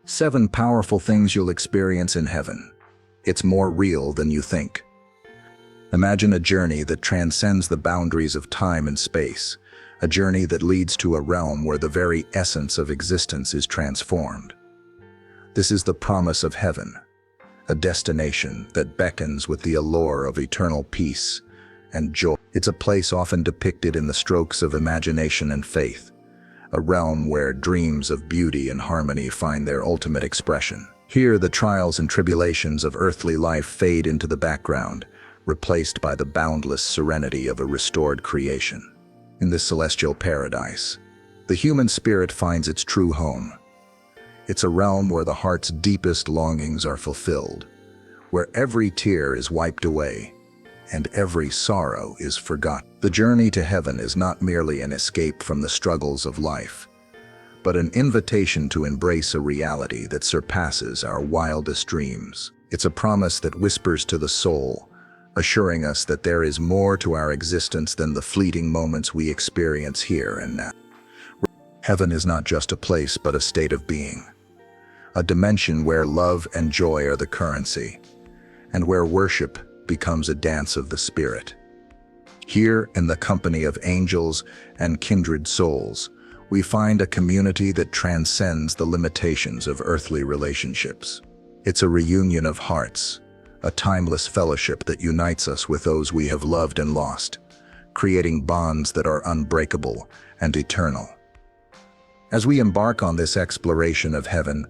7 powerful things you'll experience in heaven. It's more real than you think. Imagine a journey that transcends the boundaries of time and space, a journey that leads to a realm where the very essence of existence is transformed. This is the promise of heaven, a destination that beckons with the allure of eternal peace and joy. It's a place often depicted in the strokes of imagination and faith, a realm where dreams of beauty and harmony find their ultimate expression. Here, the trials and tribulations of earthly life fade into the background, replaced by the boundless serenity of a restored creation. In this celestial paradise, the human spirit finds its true home. It's a realm where the heart's deepest longings are fulfilled, where every tear is wiped away, and every sorrow is forgotten. The journey to heaven is not merely an escape from the struggles of life, but an invitation to embrace a reality that surpasses our wildest dreams. It's a promise that whispers to the soul, assuring us that there is more to our existence than the fleeting moments we experience here and now. Heaven is not just a place, but a state of being, a dimension where love and joy are the currency, and where worship becomes a dance of the spirit. Here, in the company of angels and kindred souls, we find a community that transcends the limitations of earthly relationships. It's a reunion of hearts, a timeless fellowship that unites us with those we have loved and lost, creating bonds that are unbreakable and eternal. As we embark on this exploration of heaven,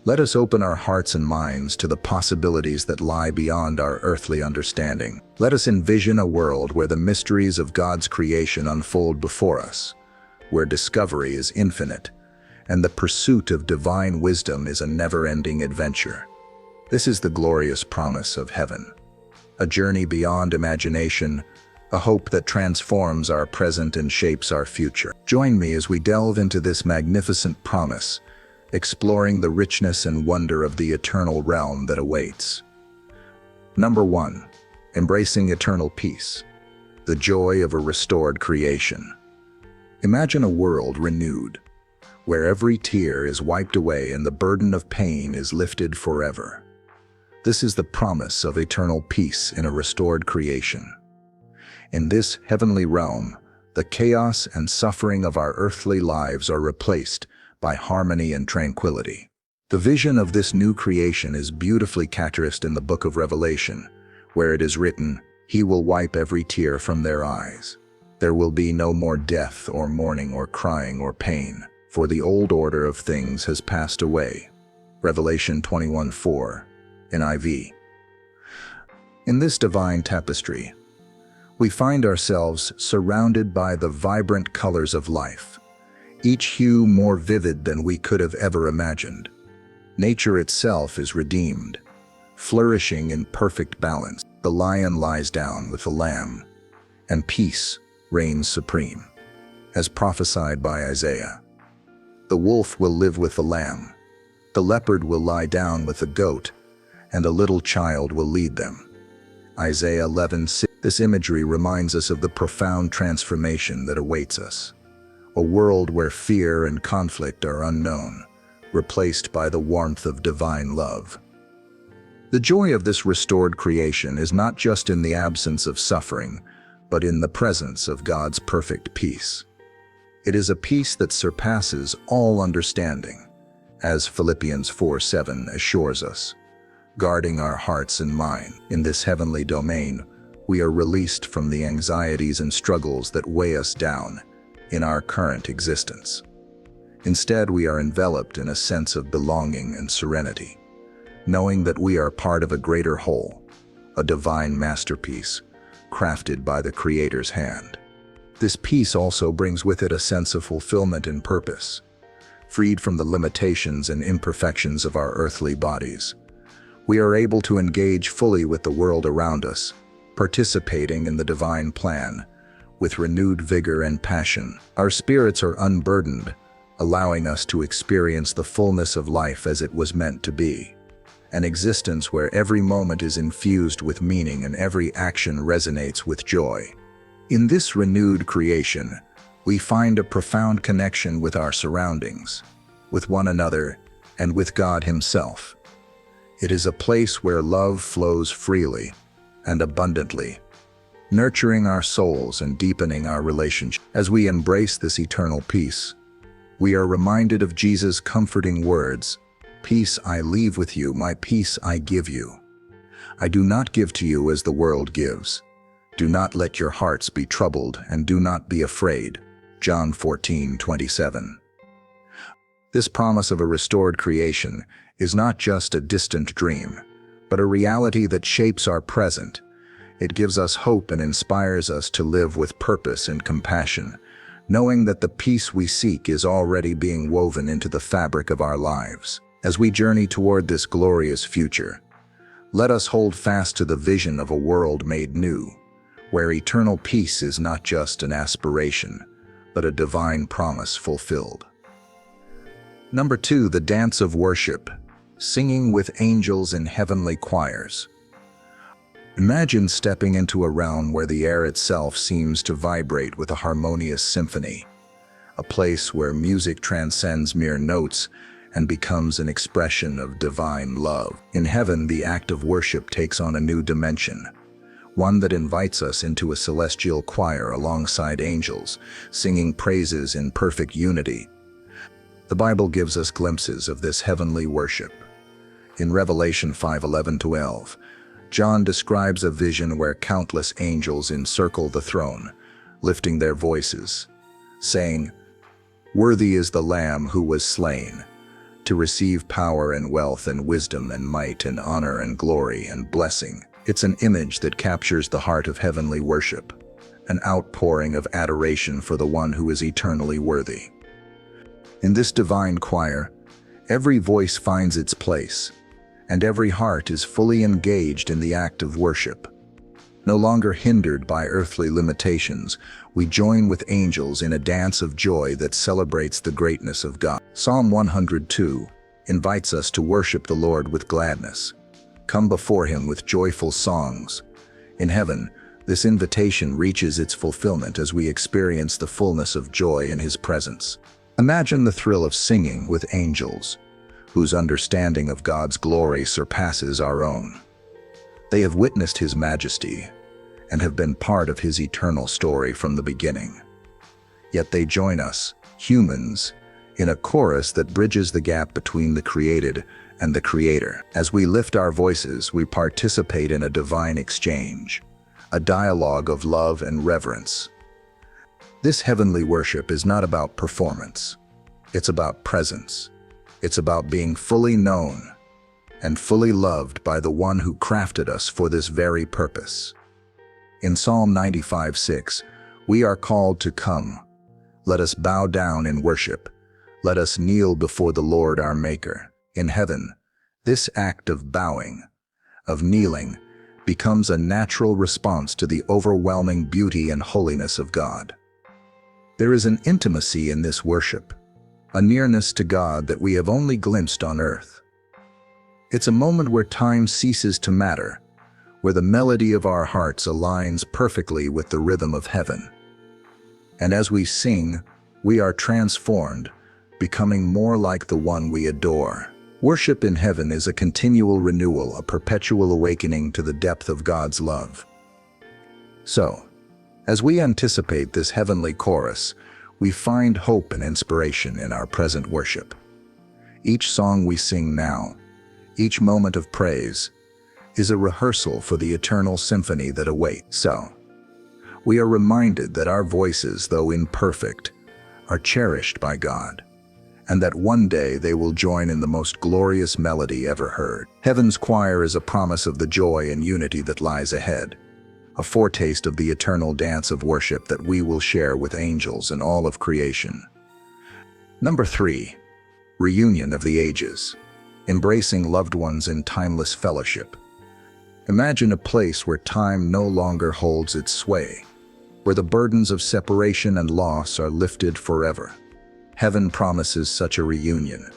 let us open our hearts and minds to the possibilities that lie beyond our earthly understanding. Let us envision a world where the mysteries of God's creation unfold before us, where discovery is infinite, and the pursuit of divine wisdom is a never-ending adventure. This is the glorious promise of heaven, a journey beyond imagination, a hope that transforms our present and shapes our future. Join me as we delve into this magnificent promise, exploring the richness and wonder of the eternal realm that awaits. Number 1. Embracing eternal peace, the joy of a restored creation. Imagine a world renewed, where every tear is wiped away and the burden of pain is lifted forever. This is the promise of eternal peace in a restored creation. In this heavenly realm, the chaos and suffering of our earthly lives are replaced by harmony and tranquility. The vision of this new creation is beautifully characterized in the book of Revelation, where it is written, "He will wipe every tear from their eyes. There will be no more death or mourning or crying or pain, for the old order of things has passed away." Revelation 21:4, NIV. In this divine tapestry, we find ourselves surrounded by the vibrant colors of life, each hue more vivid than we could have ever imagined. Nature itself is redeemed, flourishing in perfect balance. The lion lies down with the lamb, and peace reigns supreme, as prophesied by Isaiah. The wolf will live with the lamb, the leopard will lie down with the goat, and a little child will lead them. Isaiah 11:6. This imagery reminds us of the profound transformation that awaits us. A world where fear and conflict are unknown, replaced by the warmth of divine love. The joy of this restored creation is not just in the absence of suffering, but in the presence of God's perfect peace. It is a peace that surpasses all understanding, as Philippians 4:7 assures us. Guarding our hearts and mind in this heavenly domain, we are released from the anxieties and struggles that weigh us down in our current existence. Instead, we are enveloped in a sense of belonging and serenity, knowing that we are part of a greater whole, a divine masterpiece, crafted by the Creator's hand. This peace also brings with it a sense of fulfillment and purpose. Freed from the limitations and imperfections of our earthly bodies, we are able to engage fully with the world around us, participating in the divine plan with renewed vigor and passion. Our spirits are unburdened, allowing us to experience the fullness of life as it was meant to be, an existence where every moment is infused with meaning and every action resonates with joy. In this renewed creation, we find a profound connection with our surroundings, with one another, and with God Himself. It is a place where love flows freely and abundantly, nurturing our souls and deepening our relationship. As we embrace this eternal peace, we are reminded of Jesus' comforting words, "Peace I leave with you, my peace I give you. I do not give to you as the world gives. Do not let your hearts be troubled and do not be afraid." John 14:27. This promise of a restored creation is not just a distant dream, but a reality that shapes our present. It gives us hope and inspires us to live with purpose and compassion, knowing that the peace we seek is already being woven into the fabric of our lives. As we journey toward this glorious future, let us hold fast to the vision of a world made new, where eternal peace is not just an aspiration, but a divine promise fulfilled. Number 2, the dance of worship, singing with angels in heavenly choirs. Imagine stepping into a realm where the air itself seems to vibrate with a harmonious symphony, a place where music transcends mere notes and becomes an expression of divine love. In heaven, the act of worship takes on a new dimension, one that invites us into a celestial choir alongside angels, singing praises in perfect unity. The Bible gives us glimpses of this heavenly worship. In Revelation 5:11-12, John describes a vision where countless angels encircle the throne, lifting their voices, saying, "Worthy is the Lamb who was slain, to receive power and wealth and wisdom and might and honor and glory and blessing." It's an image that captures the heart of heavenly worship, an outpouring of adoration for the one who is eternally worthy. In this divine choir, every voice finds its place, and every heart is fully engaged in the act of worship. No longer hindered by earthly limitations, we join with angels in a dance of joy that celebrates the greatness of God. Psalm 102 invites us to worship the Lord with gladness. Come before Him with joyful songs. In heaven, this invitation reaches its fulfillment as we experience the fullness of joy in His presence. Imagine the thrill of singing with angels, whose understanding of God's glory surpasses our own. They have witnessed His majesty and have been part of His eternal story from the beginning. Yet they join us, humans, in a chorus that bridges the gap between the created and the Creator. As we lift our voices, we participate in a divine exchange, a dialogue of love and reverence. This heavenly worship is not about performance. It's about presence. It's about being fully known and fully loved by the one who crafted us for this very purpose. In Psalm 95:6, we are called to come. Let us bow down in worship. Let us kneel before the Lord our Maker. In heaven, this act of bowing, of kneeling, becomes a natural response to the overwhelming beauty and holiness of God. There is an intimacy in this worship, a nearness to God that we have only glimpsed on earth. It's a moment where time ceases to matter, where the melody of our hearts aligns perfectly with the rhythm of heaven. And as we sing, we are transformed, becoming more like the one we adore. Worship in heaven is a continual renewal, a perpetual awakening to the depth of God's love. So, as we anticipate this heavenly chorus, we find hope and inspiration in our present worship. Each song we sing now, each moment of praise, is a rehearsal for the eternal symphony that awaits. So, we are reminded that our voices, though imperfect, are cherished by God, and that one day they will join in the most glorious melody ever heard. Heaven's choir is a promise of the joy and unity that lies ahead, a foretaste of the eternal dance of worship that we will share with angels and all of creation. Number 3, reunion of the ages, embracing loved ones in timeless fellowship. Imagine a place where time no longer holds its sway, where the burdens of separation and loss are lifted forever. Heaven promises such a reunion,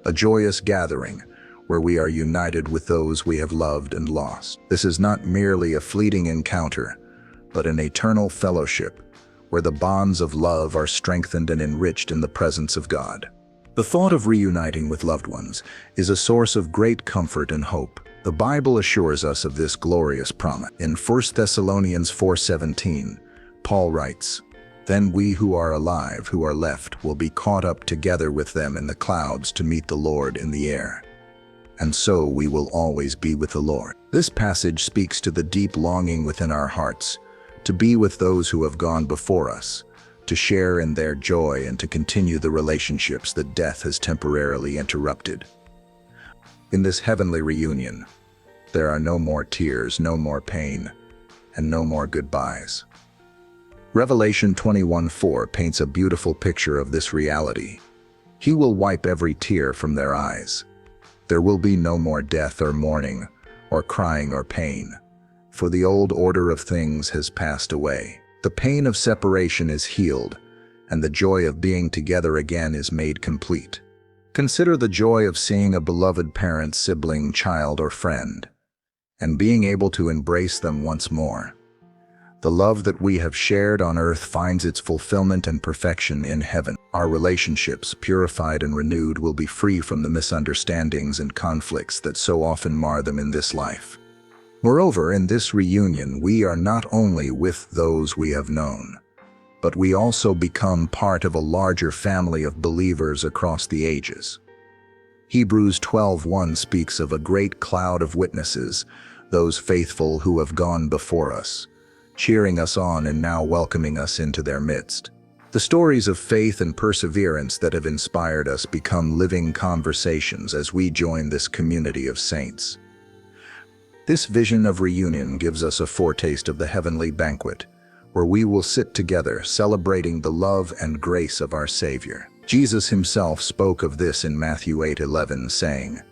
a joyous gathering where we are united with those we have loved and lost. This is not merely a fleeting encounter, but an eternal fellowship where the bonds of love are strengthened and enriched in the presence of God. The thought of reuniting with loved ones is a source of great comfort and hope. The Bible assures us of this glorious promise. In 1 Thessalonians 4:17, Paul writes, "Then we who are alive, who are left, will be caught up together with them in the clouds to meet the Lord in the air. And so we will always be with the Lord." This passage speaks to the deep longing within our hearts to be with those who have gone before us, to share in their joy and to continue the relationships that death has temporarily interrupted. In this heavenly reunion, there are no more tears, no more pain, and no more goodbyes. Revelation 21:4 paints a beautiful picture of this reality. He will wipe every tear from their eyes. There will be no more death or mourning, or crying or pain, for the old order of things has passed away. The pain of separation is healed, and the joy of being together again is made complete. Consider the joy of seeing a beloved parent, sibling, child, or friend, and being able to embrace them once more. The love that we have shared on earth finds its fulfillment and perfection in heaven. Our relationships, purified and renewed, will be free from the misunderstandings and conflicts that so often mar them in this life. Moreover, in this reunion, we are not only with those we have known, but we also become part of a larger family of believers across the ages. Hebrews 12:1 speaks of a great cloud of witnesses, those faithful who have gone before us, cheering us on and now welcoming us into their midst. The stories of faith and perseverance that have inspired us become living conversations as we join this community of saints. This vision of reunion gives us a foretaste of the heavenly banquet, where we will sit together celebrating the love and grace of our Savior. Jesus himself spoke of this in Matthew 8:11, saying,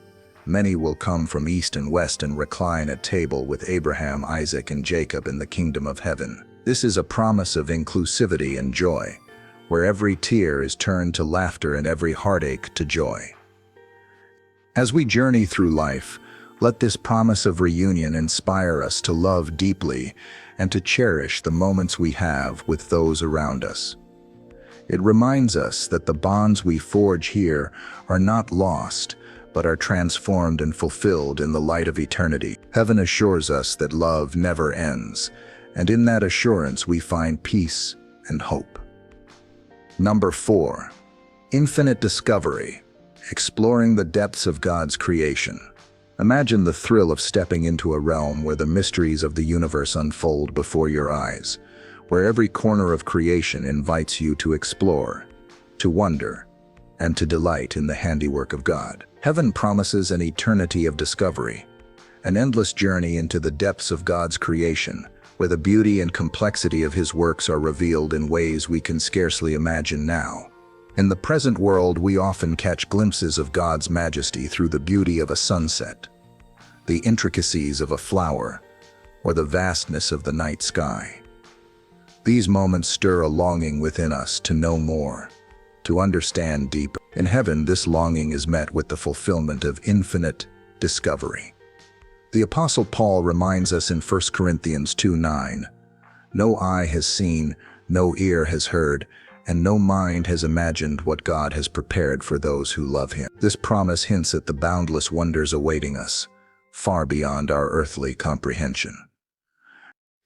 "Many will come from east and west and recline at table with Abraham, Isaac, and Jacob in the kingdom of heaven." This is a promise of inclusivity and joy, where every tear is turned to laughter and every heartache to joy. As we journey through life, let this promise of reunion inspire us to love deeply and to cherish the moments we have with those around us. It reminds us that the bonds we forge here are not lost, but are transformed and fulfilled in the light of eternity. Heaven assures us that love never ends, and in that assurance we find peace and hope. Number 4. Infinite discovery, exploring the depths of God's creation. Imagine the thrill of stepping into a realm where the mysteries of the universe unfold before your eyes, where every corner of creation invites you to explore, to wonder, and to delight in the handiwork of God. Heaven promises an eternity of discovery, an endless journey into the depths of God's creation, where the beauty and complexity of His works are revealed in ways we can scarcely imagine now. In the present world, we often catch glimpses of God's majesty through the beauty of a sunset, the intricacies of a flower, or the vastness of the night sky. These moments stir a longing within us to know more, to understand deeper. In heaven, this longing is met with the fulfillment of infinite discovery. The Apostle Paul reminds us in 1 Corinthians 2:9, "No eye has seen, no ear has heard, and no mind has imagined what God has prepared for those who love Him." This promise hints at the boundless wonders awaiting us, far beyond our earthly comprehension.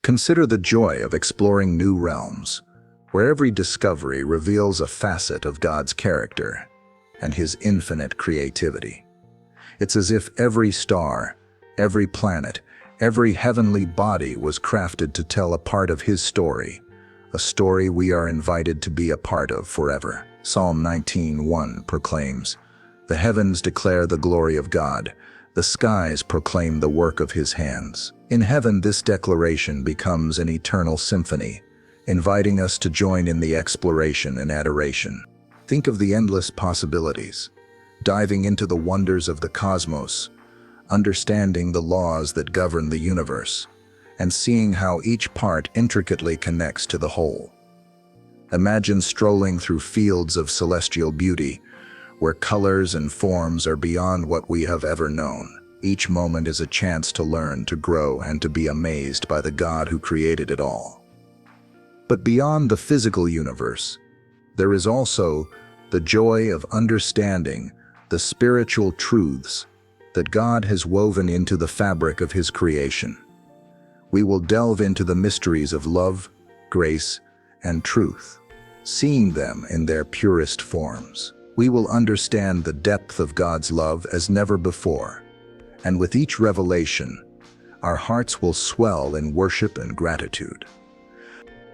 Consider the joy of exploring new realms, where every discovery reveals a facet of God's character and His infinite creativity. It's as if every star, every planet, every heavenly body was crafted to tell a part of His story, a story we are invited to be a part of forever. Psalm 19:1 proclaims, "The heavens declare the glory of God, the skies proclaim the work of His hands." In heaven, this declaration becomes an eternal symphony, inviting us to join in the exploration and adoration. Think of the endless possibilities, diving into the wonders of the cosmos, understanding the laws that govern the universe, and seeing how each part intricately connects to the whole. Imagine strolling through fields of celestial beauty, where colors and forms are beyond what we have ever known. Each moment is a chance to learn, to grow, and to be amazed by the God who created it all. But beyond the physical universe, there is also the joy of understanding the spiritual truths that God has woven into the fabric of His creation. We will delve into the mysteries of love, grace, and truth, seeing them in their purest forms. We will understand the depth of God's love as never before, and with each revelation, our hearts will swell in worship and gratitude.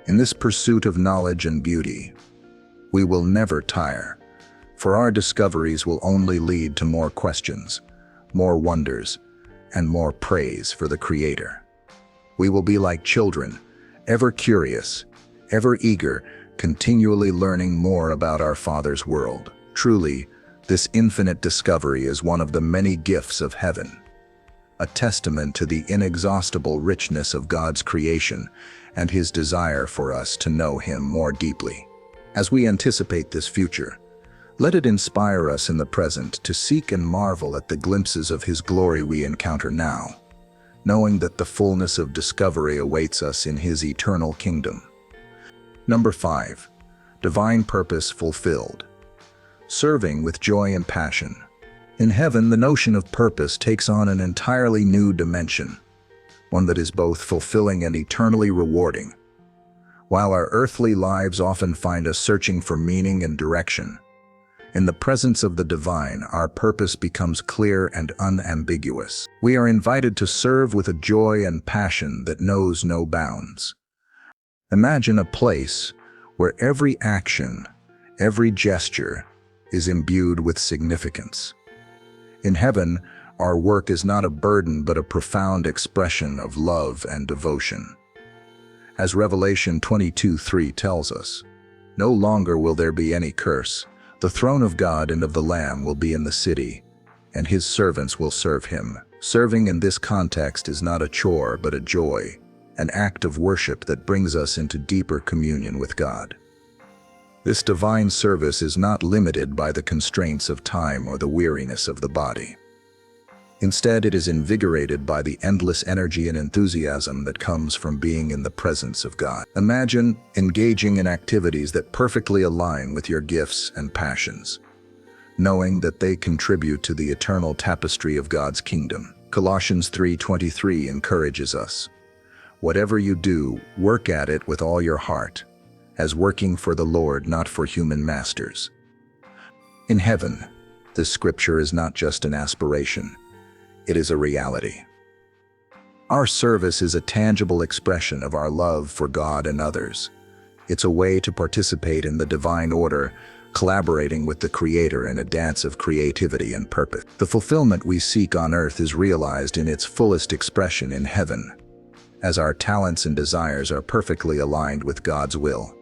In this pursuit of knowledge and beauty, we will never tire, for our discoveries will only lead to more questions, more wonders, and more praise for the Creator. We will be like children, ever curious, ever eager, continually learning more about our Father's world. Truly, this infinite discovery is one of the many gifts of heaven, a testament to the inexhaustible richness of God's creation and His desire for us to know Him more deeply. As we anticipate this future, let it inspire us in the present to seek and marvel at the glimpses of His glory we encounter now, knowing that the fullness of discovery awaits us in His eternal kingdom. Number 5. Divine purpose fulfilled. Serving with joy and passion. In heaven, the notion of purpose takes on an entirely new dimension, one that is both fulfilling and eternally rewarding. While our earthly lives often find us searching for meaning and direction, in the presence of the divine, our purpose becomes clear and unambiguous. We are invited to serve with a joy and passion that knows no bounds. Imagine a place where every action, every gesture, is imbued with significance. In heaven, our work is not a burden but a profound expression of love and devotion. As Revelation 22:3 tells us, "No longer will there be any curse. The throne of God and of the Lamb will be in the city, and His servants will serve Him." Serving in this context is not a chore but a joy, an act of worship that brings us into deeper communion with God. This divine service is not limited by the constraints of time or the weariness of the body. Instead, it is invigorated by the endless energy and enthusiasm that comes from being in the presence of God. Imagine engaging in activities that perfectly align with your gifts and passions, knowing that they contribute to the eternal tapestry of God's kingdom. Colossians 3:23 encourages us, "Whatever you do, work at it with all your heart, as working for the Lord, not for human masters." In heaven, this scripture is not just an aspiration, it is a reality. Our service is a tangible expression of our love for God and others. It's a way to participate in the divine order, collaborating with the Creator in a dance of creativity and purpose. The fulfillment we seek on earth is realized in its fullest expression in heaven, as our talents and desires are perfectly aligned with God's will.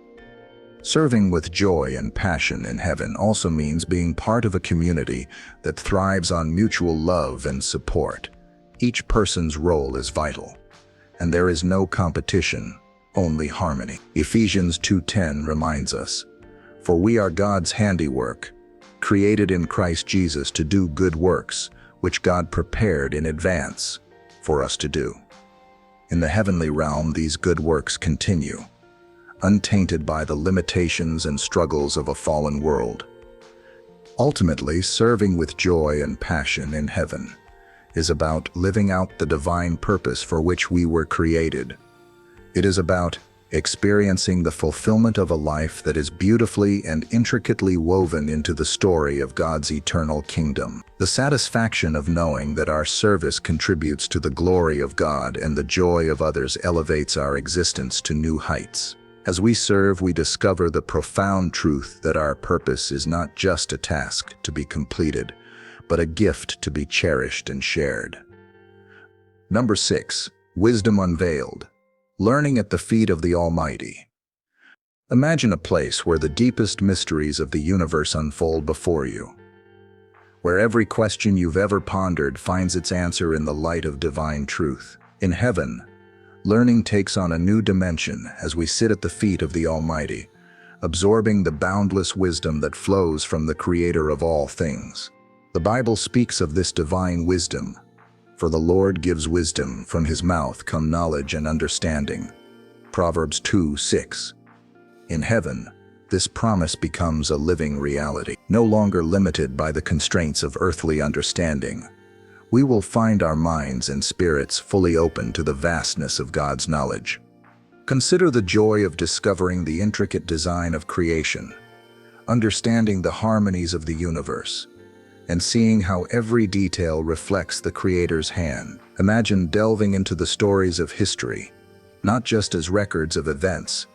Serving with joy and passion in heaven also means being part of a community that thrives on mutual love and support. Each person's role is vital, and there is no competition, only harmony. Ephesians 2:10 reminds us, "For we are God's handiwork, created in Christ Jesus to do good works, which God prepared in advance for us to do." In the heavenly realm, these good works continue, untainted by the limitations and struggles of a fallen world. Ultimately, serving with joy and passion in heaven is about living out the divine purpose for which we were created. It is about experiencing the fulfillment of a life that is beautifully and intricately woven into the story of God's eternal kingdom. The satisfaction of knowing that our service contributes to the glory of God and the joy of others elevates our existence to new heights. As we serve, we discover the profound truth that our purpose is not just a task to be completed, but a gift to be cherished and shared. Number 6. Wisdom Unveiled. Learning at the feet of the Almighty. Imagine a place where the deepest mysteries of the universe unfold before you, where every question you've ever pondered finds its answer in the light of divine truth. In heaven, learning takes on a new dimension as we sit at the feet of the Almighty, absorbing the boundless wisdom that flows from the Creator of all things. The Bible speaks of this divine wisdom, "For the Lord gives wisdom, from His mouth come knowledge and understanding." Proverbs 2:6. In heaven, this promise becomes a living reality, no longer limited by the constraints of earthly understanding. We will find our minds and spirits fully open to the vastness of God's knowledge. Consider the joy of discovering the intricate design of creation, understanding the harmonies of the universe, and seeing how every detail reflects the Creator's hand. Imagine delving into the stories of history, not just as records of events,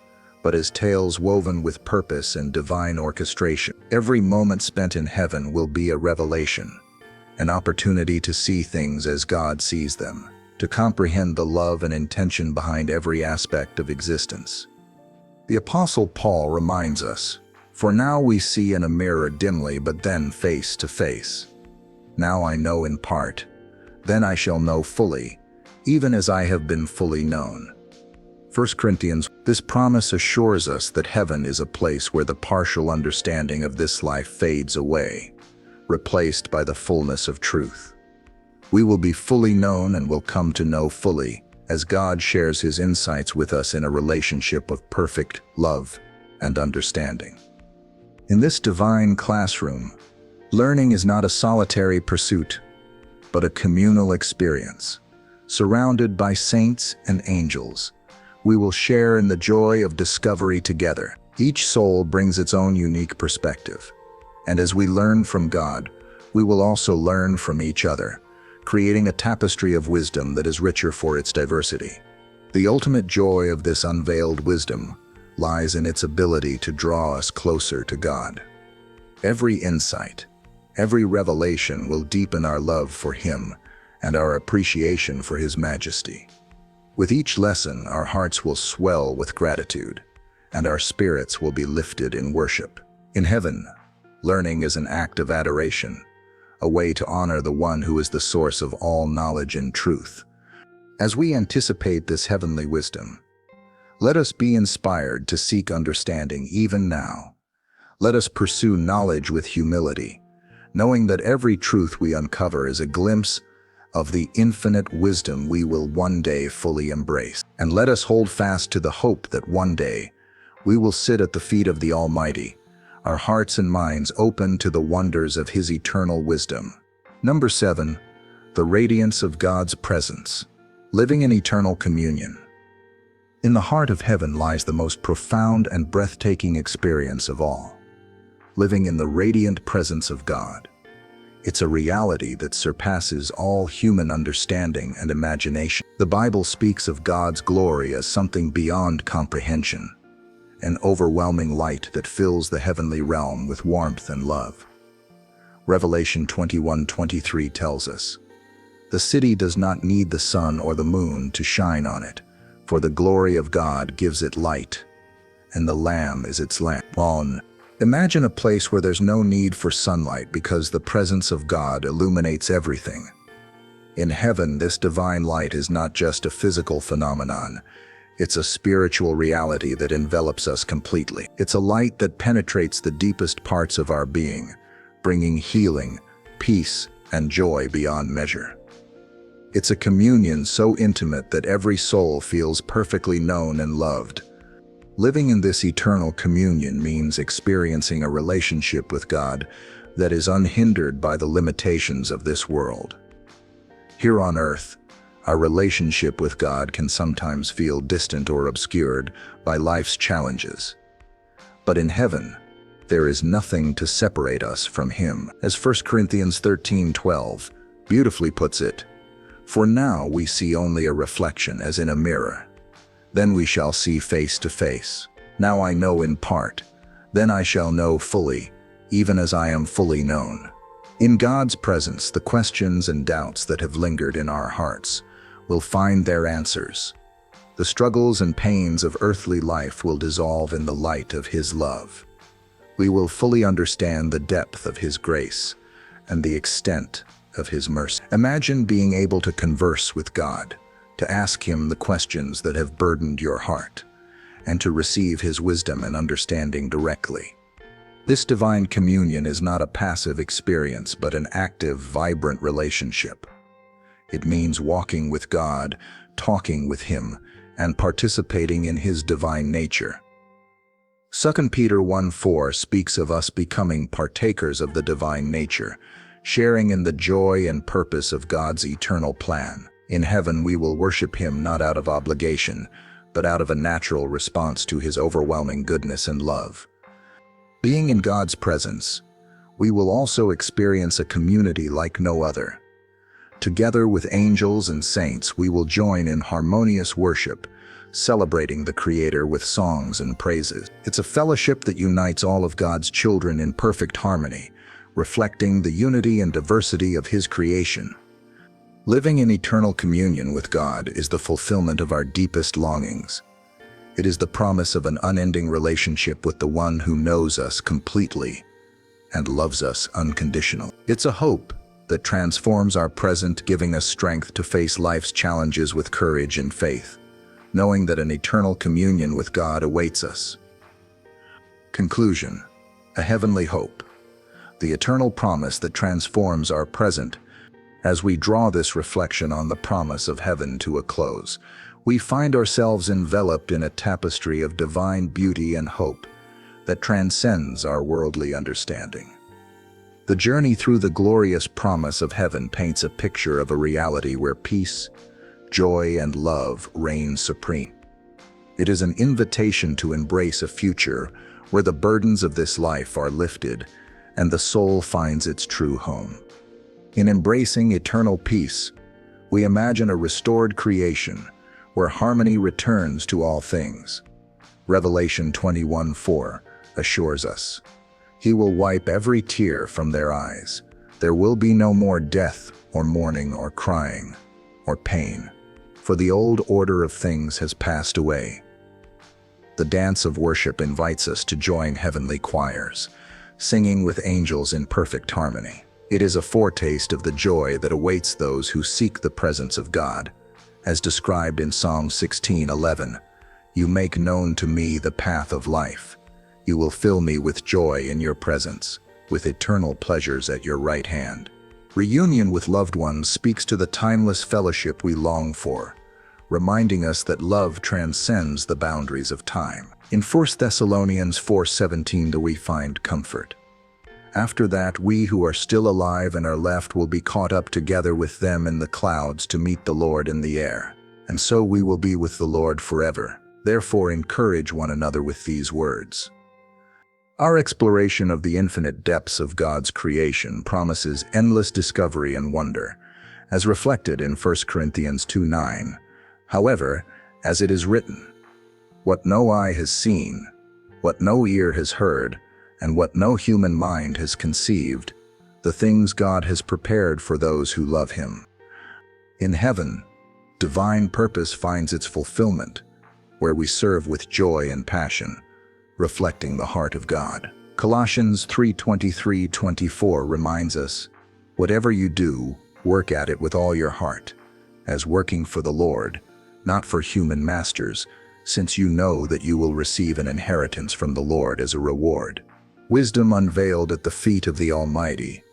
but as tales woven with purpose and divine orchestration. Every moment spent in heaven will be a revelation, an opportunity to see things as God sees them, to comprehend the love and intention behind every aspect of existence. The Apostle Paul reminds us, "For now we see in a mirror dimly, but then face to face. Now I know in part, then I shall know fully, even as I have been fully known." 1 Corinthians. This promise assures us that heaven is a place where the partial understanding of this life fades away, replaced by the fullness of truth. We will be fully known and will come to know fully as God shares His insights with us in a relationship of perfect love and understanding. In this divine classroom, learning is not a solitary pursuit, but a communal experience. Surrounded by saints and angels, we will share in the joy of discovery together. Each soul brings its own unique perspective, and as we learn from God, we will also learn from each other, creating a tapestry of wisdom that is richer for its diversity. The ultimate joy of this unveiled wisdom lies in its ability to draw us closer to God. Every insight, every revelation will deepen our love for Him and our appreciation for His majesty. With each lesson, our hearts will swell with gratitude, and our spirits will be lifted in worship. In heaven, learning is an act of adoration, a way to honor the one who is the source of all knowledge and truth. As we anticipate this heavenly wisdom, let us be inspired to seek understanding even now. Let us pursue knowledge with humility, knowing that every truth we uncover is a glimpse of the infinite wisdom we will one day fully embrace. And let us hold fast to the hope that one day we will sit at the feet of the Almighty, our hearts and minds open to the wonders of His eternal wisdom. Number 7, the radiance of God's presence, living in eternal communion. In the heart of heaven lies the most profound and breathtaking experience of all, living in the radiant presence of God. It's a reality that surpasses all human understanding and imagination. The Bible speaks of God's glory as something beyond comprehension, an overwhelming light that fills the heavenly realm with warmth and love. Revelation 21:23 tells us, "The city does not need the sun or the moon to shine on it, for the glory of God gives it light, and the Lamb is its lamp." Imagine a place where there's no need for sunlight because the presence of God illuminates everything. In heaven, this divine light is not just a physical phenomenon. It's a spiritual reality that envelops us completely. It's a light that penetrates the deepest parts of our being, bringing healing, peace, and joy beyond measure. It's a communion so intimate that every soul feels perfectly known and loved. Living in this eternal communion means experiencing a relationship with God that is unhindered by the limitations of this world. Here on earth, our relationship with God can sometimes feel distant or obscured by life's challenges. But in heaven, there is nothing to separate us from Him. As 1 Corinthians 13:12 beautifully puts it, "For now we see only a reflection as in a mirror. Then we shall see face to face. Now I know in part, then I shall know fully, even as I am fully known." In God's presence, the questions and doubts that have lingered in our hearts will find their answers. The struggles and pains of earthly life will dissolve in the light of His love. We will fully understand the depth of His grace and the extent of His mercy. Imagine being able to converse with God, to ask Him the questions that have burdened your heart, and to receive His wisdom and understanding directly. This divine communion is not a passive experience, but an active, vibrant relationship. It means walking with God, talking with Him, and participating in His divine nature. 2 Peter 1:4 speaks of us becoming partakers of the divine nature, sharing in the joy and purpose of God's eternal plan. In heaven we will worship Him not out of obligation, but out of a natural response to His overwhelming goodness and love. Being in God's presence, we will also experience a community like no other. Together with angels and saints, we will join in harmonious worship, celebrating the Creator with songs and praises. It's a fellowship that unites all of God's children in perfect harmony, reflecting the unity and diversity of His creation. Living in eternal communion with God is the fulfillment of our deepest longings. It is the promise of an unending relationship with the One who knows us completely and loves us unconditionally. It's a hope that transforms our present, giving us strength to face life's challenges with courage and faith, knowing that an eternal communion with God awaits us. Conclusion: a heavenly hope, the eternal promise that transforms our present. As we draw this reflection on the promise of heaven to a close, we find ourselves enveloped in a tapestry of divine beauty and hope that transcends our worldly understanding. The journey through the glorious promise of heaven paints a picture of a reality where peace, joy, and love reign supreme. It is an invitation to embrace a future where the burdens of this life are lifted and the soul finds its true home. In embracing eternal peace, we imagine a restored creation where harmony returns to all things. Revelation 21:4 assures us, He will wipe every tear from their eyes. There will be no more death or mourning or crying or pain, for the old order of things has passed away. The dance of worship invites us to join heavenly choirs, singing with angels in perfect harmony. It is a foretaste of the joy that awaits those who seek the presence of God. As described in Psalm 16:11, You make known to me the path of life. You will fill me with joy in your presence, with eternal pleasures at your right hand. Reunion with loved ones speaks to the timeless fellowship we long for, reminding us that love transcends the boundaries of time. In 1 Thessalonians 4:17 we find comfort. After that, we who are still alive and are left will be caught up together with them in the clouds to meet the Lord in the air. And so we will be with the Lord forever. Therefore, encourage one another with these words. Our exploration of the infinite depths of God's creation promises endless discovery and wonder, as reflected in 1 Corinthians 2:9. However, as it is written, What no eye has seen, what no ear has heard, and what no human mind has conceived, the things God has prepared for those who love Him. In heaven, divine purpose finds its fulfillment, where we serve with joy and passion, reflecting the heart of God. Colossians 3:23-24 reminds us, Whatever you do, work at it with all your heart, as working for the Lord, not for human masters, since you know that you will receive an inheritance from the Lord as a reward. Wisdom unveiled at the feet of the Almighty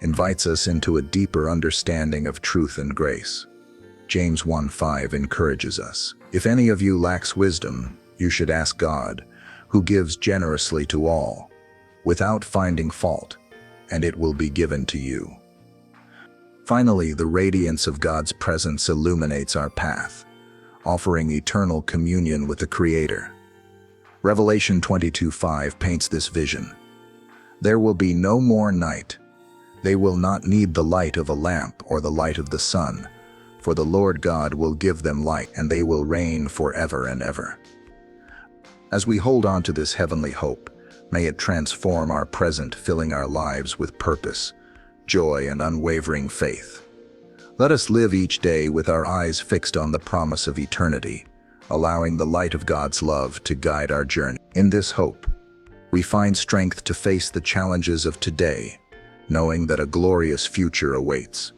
invites us into a deeper understanding of truth and grace. James 1:5 encourages us, If any of you lacks wisdom, you should ask God, who gives generously to all, without finding fault, and it will be given to you. Finally, the radiance of God's presence illuminates our path, offering eternal communion with the Creator. Revelation 22:5 paints this vision. There will be no more night. They will not need the light of a lamp or the light of the sun, for the Lord God will give them light, and they will reign forever and ever. As we hold on to this heavenly hope, may it transform our present, filling our lives with purpose, joy, and unwavering faith. Let us live each day with our eyes fixed on the promise of eternity, allowing the light of God's love to guide our journey. In this hope, we find strength to face the challenges of today, knowing that a glorious future awaits.